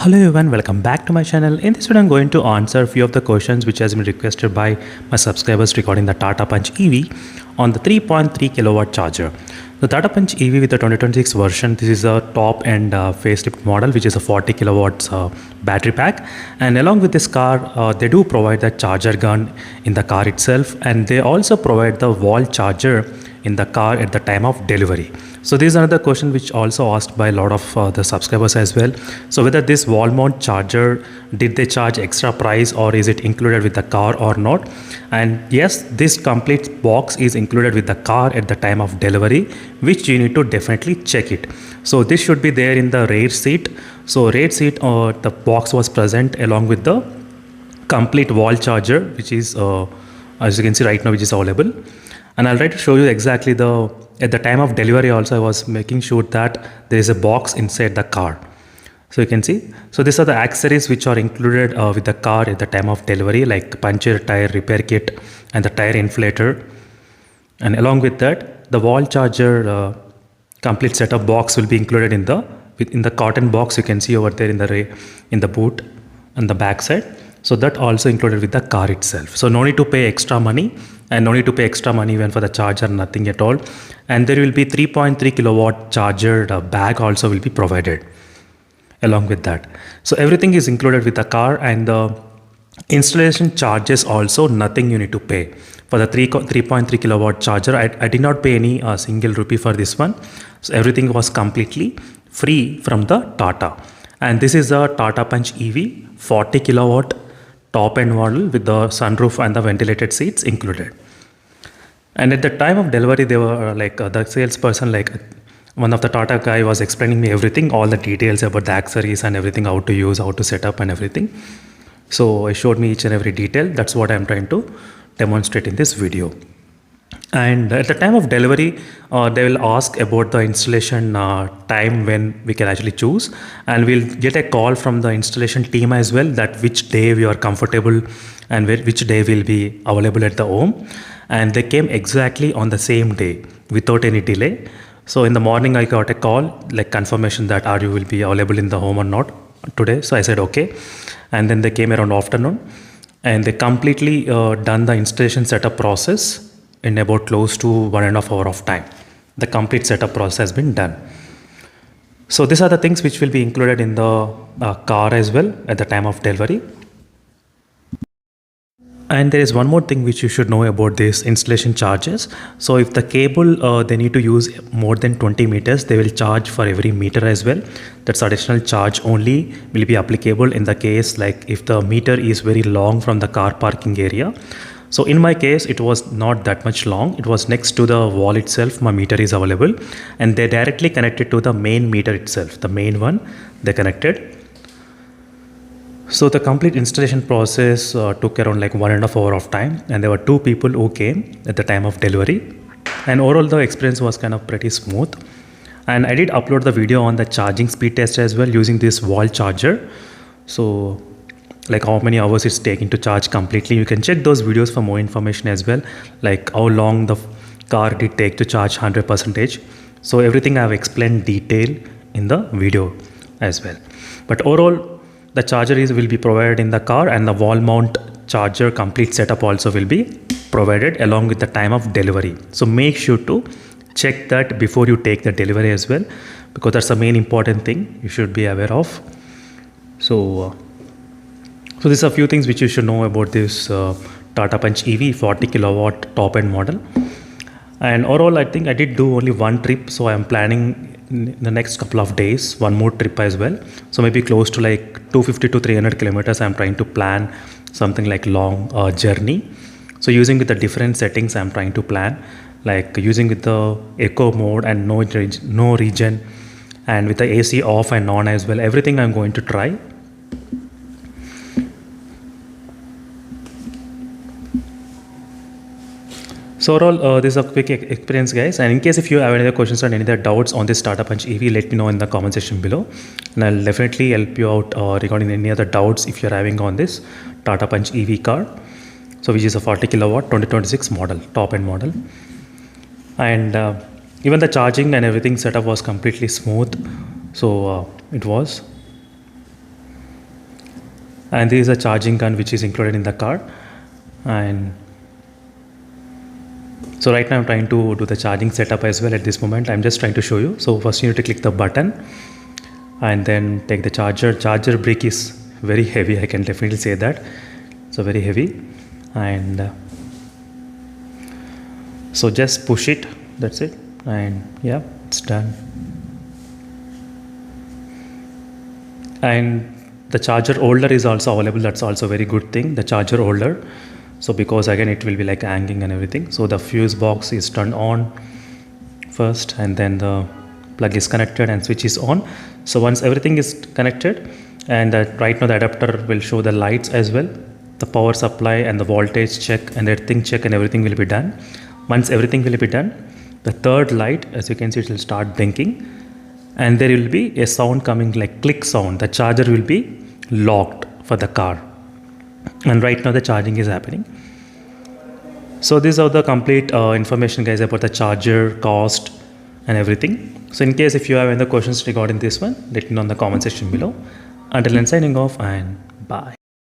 Hello everyone, welcome back to my channel. In this video I'm going to answer a few of the questions which has been requested by my subscribers regarding the Tata Punch EV on the 3.3 kilowatt charger. The Tata Punch EV with the 2026 version, this is a top end facelift model which is a 40 kilowatts battery pack, and along with this car they do provide the charger gun in the car itself, and they also provide the wall charger in the car at the time of delivery. So this is another question which also asked by a lot of the subscribers as well. So whether this wall mount charger, did they charge extra price or is it included with the car or not? And yes, this complete box is included with the car at the time of delivery, which you need to definitely check it. So this should be there in the rear seat. So rear seat, the box was present along with the complete wall charger, which is as you can see right now, which is available. And I'll try to show you exactly at the time of delivery also I was making sure that there is a box inside the car. So you can see, so these are the accessories which are included with the car at the time of delivery, like puncture, tire repair kit and the tire inflator. And along with that, the wall charger complete setup box will be included in the carton box. You can see over there in the boot on the back side. So that also included with the car itself. So no need to pay extra money, and no need to pay extra money even for the charger, nothing at all. And there will be 3.3 kilowatt charger bag also will be provided along with that. So everything is included with the car, and the installation charges also nothing you need to pay. For the 3.3 kilowatt charger, I did not pay any single rupee for this one. So everything was completely free from the Tata. And this is a Tata Punch EV 40 kilowatt top end model with the sunroof and the ventilated seats included. And at the time of delivery, they were the salesperson, one of the Tata guy was explaining me everything, all the details about the accessories and everything, how to use, how to set up and everything. So he showed me each and every detail. That's what I'm trying to demonstrate in this video. And at the time of delivery, they will ask about the installation time when we can actually choose, and we'll get a call from the installation team as well, that which day we are comfortable and which day will be available at the home. And they came exactly on the same day without any delay. So in the morning I got a call like confirmation that are you will be available in the home or not today. So I said okay, and then they came around afternoon and they completely done the installation setup process in about close to 1.5 hours of time. The complete setup process has been done. So these are the things which will be included in the car as well at the time of delivery. And there is one more thing which you should know about this installation charges. So if the cable they need to use more than 20 meters, they will charge for every meter as well. That's additional charge only will be applicable in the case like if the meter is very long from the car parking area. So in my case, it was not that much long. It was next to the wall itself. My meter is available, and they directly connected to the main meter itself. The main one they connected. So the complete installation process took around 1.5 hours of time, and there were 2 people who came at the time of delivery. And overall, the experience was kind of pretty smooth. And I did upload the video on the charging speed test as well using this wall charger. So like how many hours it's taking to charge completely. You can check those videos for more information as well, like how long the car did take to charge 100%. So everything I have explained detail in the video as well. But overall, the charger will be provided in the car, and the wall mount charger complete setup also will be provided along with the time of delivery. So make sure to check that before you take the delivery as well, because that's the main important thing you should be aware of. So these are a few things which you should know about this Tata Punch EV 40 kilowatt top end model. And overall, I think I did do only one trip. So I'm planning in the next couple of days, one more trip as well. So maybe close to 250 to 300 kilometers. I'm trying to plan something like long journey. So using with the different settings, I'm trying to plan, like using with the eco mode and no region, and with the AC off and on as well. Everything I'm going to try. So overall, this is a quick experience, guys. And in case if you have any other questions or any other doubts on this Tata Punch EV, let me know in the comment section below, and I'll definitely help you out regarding any other doubts if you're having on this Tata Punch EV car. So which is a 40 kilowatt 2026 model, top end model. And even the charging and everything setup was completely smooth. So it was. and this is a charging gun which is included in the car. And so right now I'm trying to do the charging setup as well. At this moment I'm just trying to show you. So first you need to click the button and then take the charger brick is very heavy, I can definitely say that. So very heavy, and so just push it, that's it, and yeah, it's done. And the charger holder is also available, that's also a very good thing, the charger holder. So because again it will be like hanging and everything. So the fuse box is turned on first, and then the plug is connected and switch is on. So once everything is connected, and right now the adapter will show the lights as well, the power supply and the voltage check and everything check, and everything will be done. Once everything will be done, the third light, as you can see, it will start blinking, and there will be a sound coming like click sound. The charger will be locked for the car, and right now the charging is happening. So these are the complete information, guys, about the charger, cost and everything. So in case if you have any questions regarding this one, let me know in the comment section below. Until then, signing off, and bye.